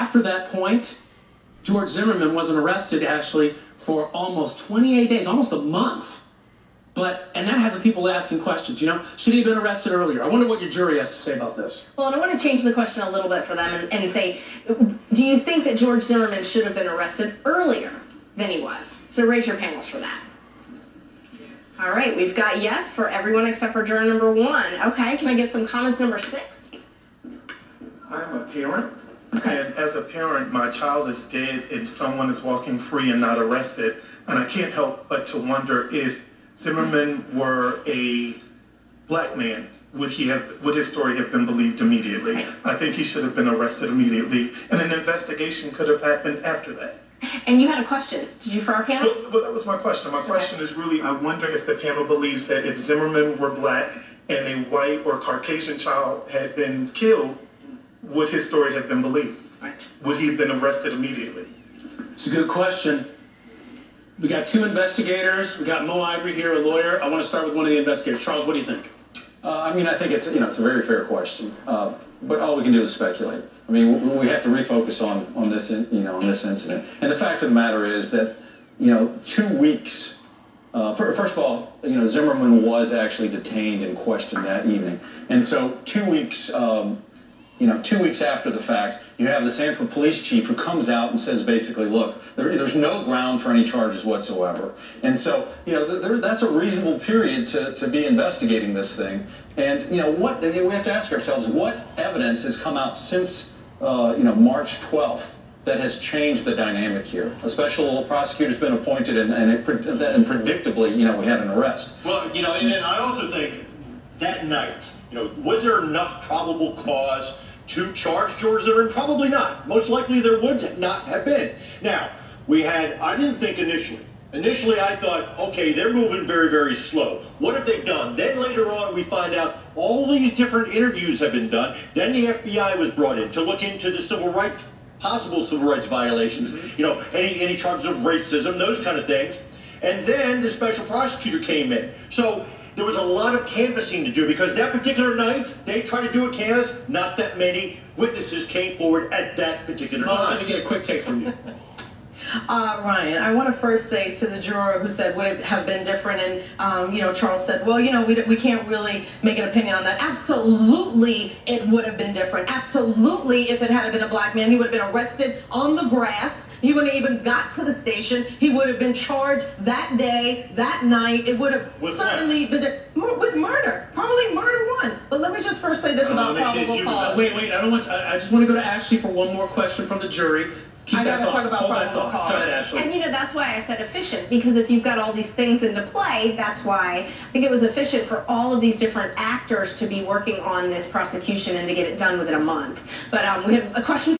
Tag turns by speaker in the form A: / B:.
A: after that point, George Zimmerman wasn't arrested, actually, for almost 28 days, almost a month. And that has the people asking questions, you know? Should he have been arrested earlier? I wonder what your jury has to say about this.
B: Well, and I want to change the question a little bit for them and say, do you think that George Zimmerman should have been arrested earlier than he was? So raise your panels for that. All right, we've got yes for everyone except for juror number 1. Okay, can I get some comments number 6?
C: I'm a parent, and as a parent, my child is dead and someone is walking free and not arrested, and I can't help but to wonder if Zimmerman were a black man, would his story have been believed immediately? Right. I think he should have been arrested immediately, and an investigation could have happened after that.
B: And you had a question, did you, for our panel?
C: Well, that was my question. My question is really, I wonder if the panel believes that if Zimmerman were black and a white or Caucasian child had been killed, would his story have been believed?
B: Right.
C: Would he have been arrested immediately?
A: It's a good question. We got 2 investigators. We got Mo Ivory here, a lawyer. I want to start with one of the investigators. Charles, what do you think?
D: I mean, I think it's a very fair question, but all we can do is speculate. I mean, we have to refocus on this, on this incident. And the fact of the matter is that, 2 weeks. First of all, Zimmerman was actually detained and questioned that evening, and so 2 weeks. 2 weeks after the fact, you have the Sanford police chief who comes out and says basically, look, there's no ground for any charges whatsoever. And so, that's a reasonable period to be investigating this thing. And, we have to ask ourselves, what evidence has come out since, March 12th that has changed the dynamic here? A special prosecutor's been appointed, and predictably, we had an arrest.
E: Well, and I also think that night, was there enough probable cause to charge George Zimmerman? Probably not. Most likely there would not have been. Now, I didn't think initially I thought, okay, they're moving very, very slow. What have they done? Then later on we find out all these different interviews have been done. Then the FBI was brought in to look into the possible civil rights violations, any charges of racism, those kind of things. And then the special prosecutor came in. So there was a lot of canvassing to do because that particular night, they tried to do a canvass, not that many witnesses came forward at that particular time.
A: Let me get a quick take from you.
F: Ryan, I want to first say to the juror who said, would it have been different? And, Charles said, well, we can't really make an opinion on that. Absolutely, it would have been different. Absolutely, if it had been a black man, he would have been arrested on the grass. He wouldn't have even got to the station. He would have been charged that day, that night. It would have certainly been with murder. Probably murder 1. But let me just first say this about probable cause.
A: Wait, I just want to go to Ashley for one more question from the jury.
F: I gotta talk about probable cause.
A: Go ahead, Ashley.
B: And that's why I said efficient, because if you've got all these things into play, that's why I think it was efficient for all of these different actors to be working on this prosecution and to get it done within a month. But we have a question.